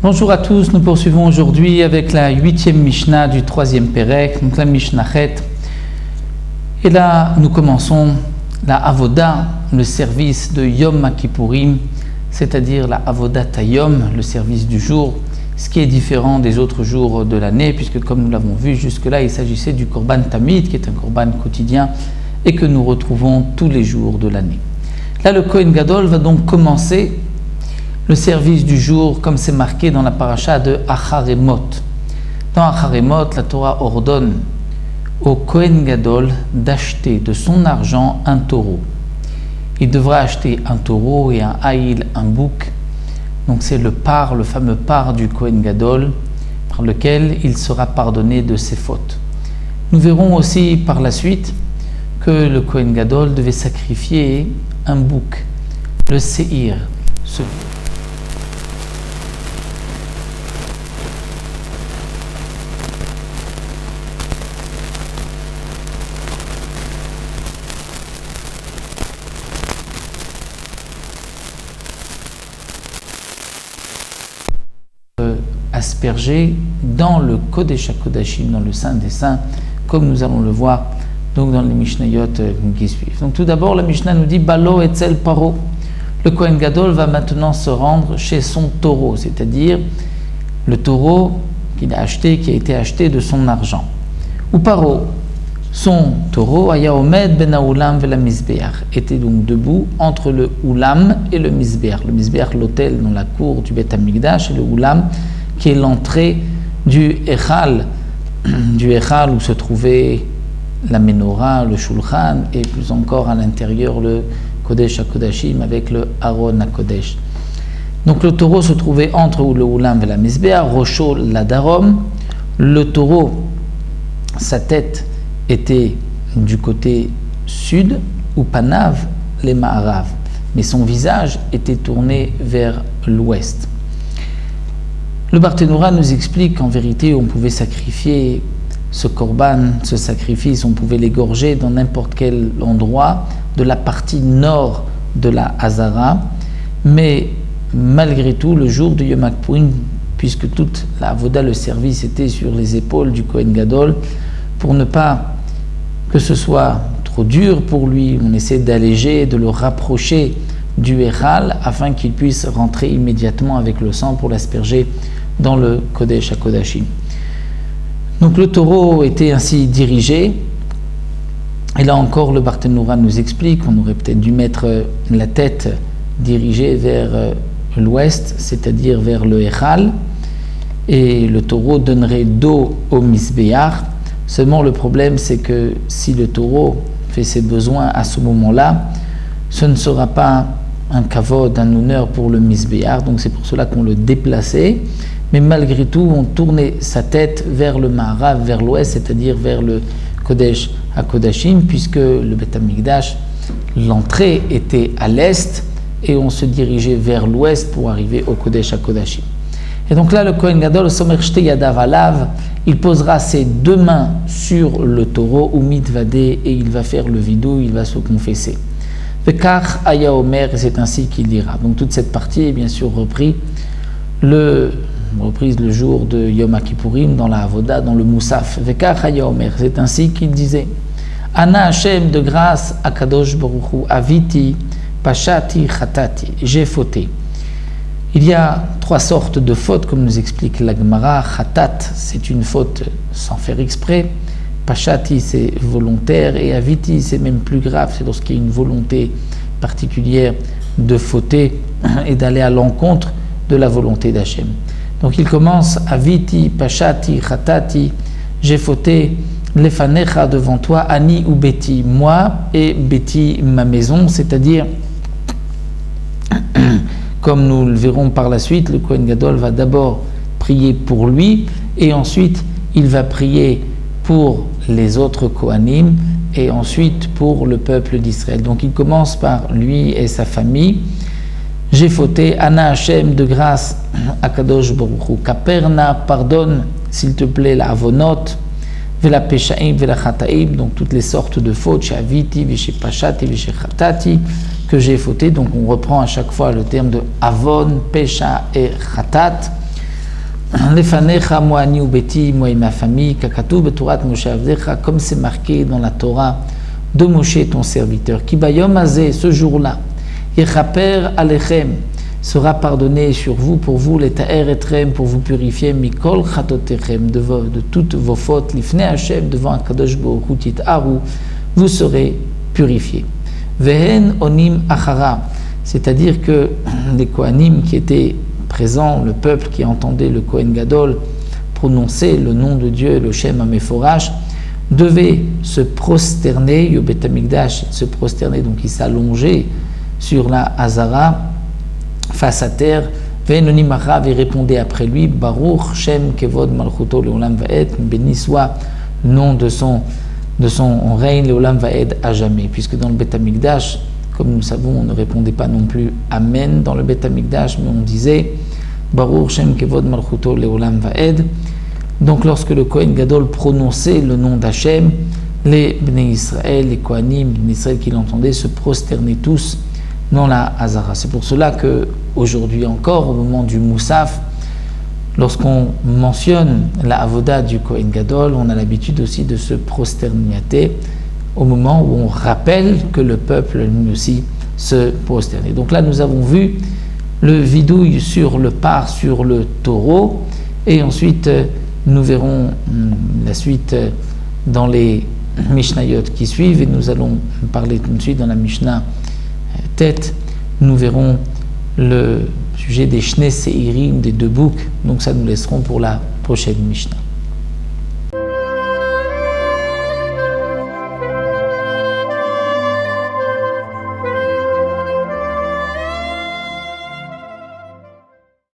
Bonjour à tous, nous poursuivons aujourd'hui avec la 8e Mishnah du 3e Pérec, donc la Mishnah Chet. Et là, nous commençons la Avoda, le service de Yom Kippourim, c'est-à-dire la Avodat Hayom, le service du jour, ce qui est différent des autres jours de l'année, puisque comme nous l'avons vu jusque-là, il s'agissait du Korban Tamid, qui est un Korban quotidien et que nous retrouvons tous les jours de l'année. Là, le Kohen Gadol va donc commencer le service du jour, comme c'est marqué dans la paracha de Acharemot. Dans Acharemot, la Torah ordonne au Kohen Gadol d'acheter de son argent un taureau. Il devra acheter un taureau et un haïl, un bouc. Donc c'est le fameux par du Kohen Gadol, par lequel il sera pardonné de ses fautes. Nous verrons aussi par la suite que le Kohen Gadol devait sacrifier un bouc, le Seir, ce aspergé dans le Kodesh HaKodashim, dans le Saint des Saints, comme nous allons le voir donc dans les Mishnayot qui suivent. Donc tout d'abord, la Mishnah nous dit Balo etzel paro. Le Kohen Gadol va maintenant se rendre chez son taureau, c'est-à-dire le taureau qu'il a acheté, qui a été acheté de son argent. Ou paro, son taureau, aya omed ben haoulam vela misbeach, était donc debout entre le oulam et le misbeach. Le misbeach, l'autel dans la cour du Beth Amikdash, et le oulam, qui est l'entrée du Echal où se trouvait la Menorah, le Shulchan, et plus encore à l'intérieur le Kodesh HaKodashim avec le Aron HaKodesh. Donc le taureau se trouvait entre le Oulam et la Mizbeah, Rocho Ladarom. Le taureau, sa tête était du côté sud, ou Panav, les Ma'arav, mais son visage était tourné vers l'ouest. Le Barthénoura nous explique qu'en vérité, on pouvait sacrifier ce korban, ce sacrifice, on pouvait l'égorger dans n'importe quel endroit de la partie nord de la Hazara, mais malgré tout, le jour de Yom Kippourim, puisque toute la avoda, le service, était sur les épaules du Kohen Gadol, pour ne pas que ce soit trop dur pour lui, on essaie d'alléger, de le rapprocher du Echal, afin qu'il puisse rentrer immédiatement avec le sang pour l'asperger dans le Kodesh HaKodashim. Donc le taureau était ainsi dirigé, et là encore le Barthénoura nous explique qu'on aurait peut-être dû mettre la tête dirigée vers l'ouest, c'est-à-dire vers le Echal, et le taureau donnerait dos au Misbéach. Seulement le problème, c'est que si le taureau fait ses besoins à ce moment-là, ce ne sera pas un kavod, un honneur pour le Misbéach, donc c'est pour cela qu'on le déplaçait. Mais malgré tout, on tournait sa tête vers le Maharav, vers l'ouest, c'est-à-dire vers le Kodesh HaKodashim, puisque le Beth Amikdash, l'entrée était à l'est, et on se dirigeait vers l'ouest pour arriver au Kodesh HaKodashim. Et donc là, le Kohen Gadol, Somer Shte Yadav Alav, il posera ses deux mains sur le taureau, ou mitvadé, et il va faire le vidou, il va se confesser. Vekach Aya Omer, et c'est ainsi qu'il dira. Donc toute cette partie est bien sûr reprise le jour de Yom Kippourim dans la Avoda, dans le Moussaf. Vekach Aya Omer, c'est ainsi qu'il disait Ana Hashem de grâce, Akadosh Baruch Hu, Aviti, Pashati, Chatati, j'ai fauté. Il y a trois sortes de fautes, comme nous explique la Gemara. Chatat, c'est une faute sans faire exprès. Pashati, c'est volontaire. Et Aviti, c'est même plus grave, c'est lorsqu'il y a une volonté particulière de fauter et d'aller à l'encontre de la volonté d'Hachem. Donc il commence Aviti, Pashati, Chatati, j'ai fauté, Lefanecha devant toi, Ani ou Beti, moi et Beti, ma maison, c'est-à-dire, comme nous le verrons par la suite, le Kohen Gadol va d'abord prier pour lui et ensuite il va prier pour les autres Kohanim et ensuite pour le peuple d'Israël. Donc il commence par lui et sa famille. J'ai fauté, Ana Hashem de grâce, Akadosh Baruch Hu, Kaperna, pardonne s'il te plaît la avonot, Vela Peshaim, Vela Chataim, donc toutes les sortes de fautes, chez Aviti, Vishe Pashati, Vishe Chatati, que j'ai fauté. Donc on reprend à chaque fois le terme de Avon, Pesha et Chatat. Lefanecha moani ubeti, moi et ma famille, kakatu beturat Moshe avdecha, comme c'est marqué dans la Torah de Moshe ton serviteur. Ki bayom azeh, ce jour-là, yechaper alechem, sera pardonné sur vous, pour vous, les ta'er etrem, pour vous purifier, mikol chatotechem, de toutes vos fautes, lifne Hashem, devant Akadosh Baruch Hu tit'aru, vous serez purifiés. Vehen onim achara, c'est-à-dire que les Kohanim qui étaient présents, le peuple qui entendait le Kohen Gadol prononcer le nom de Dieu, le Shem HaMeforash, devait se prosterner, Yobet Hamikdash, se prosterner, donc il s'allongeait sur la Hazara, face à terre, Venonim Acharav, et répondait après lui, Baruch Shem Kevod Malchuto Leolam Vaed, béni soit le nom de son règne, Leolam Vaed à jamais, puisque dans le Bet Hamikdash, comme nous le savons, on ne répondait pas non plus Amen dans le Bet Hamikdash, mais on disait Baruch Shem Kevod Malchuto Leolam Vaed. Donc lorsque le Kohen Gadol prononçait le nom d'Hachem, les Bnei Israël, les Kohanim, les Bnei Israël qui l'entendaient se prosternaient tous dans la Hazara. C'est pour cela que aujourd'hui encore, au moment du Moussaf, lorsqu'on mentionne la Avoda du Kohen Gadol, on a l'habitude aussi de se prosterner au moment où on rappelle que le peuple lui aussi se prosterne. Donc là, nous avons vu le vidouille sur le par, sur le taureau, et ensuite nous verrons la suite dans les Mishnayot qui suivent, et nous allons parler tout de suite dans la Mishnah tête, nous verrons le sujet des Shnei Seirim, des deux boucs, donc ça nous laisserons pour la prochaine Mishnah.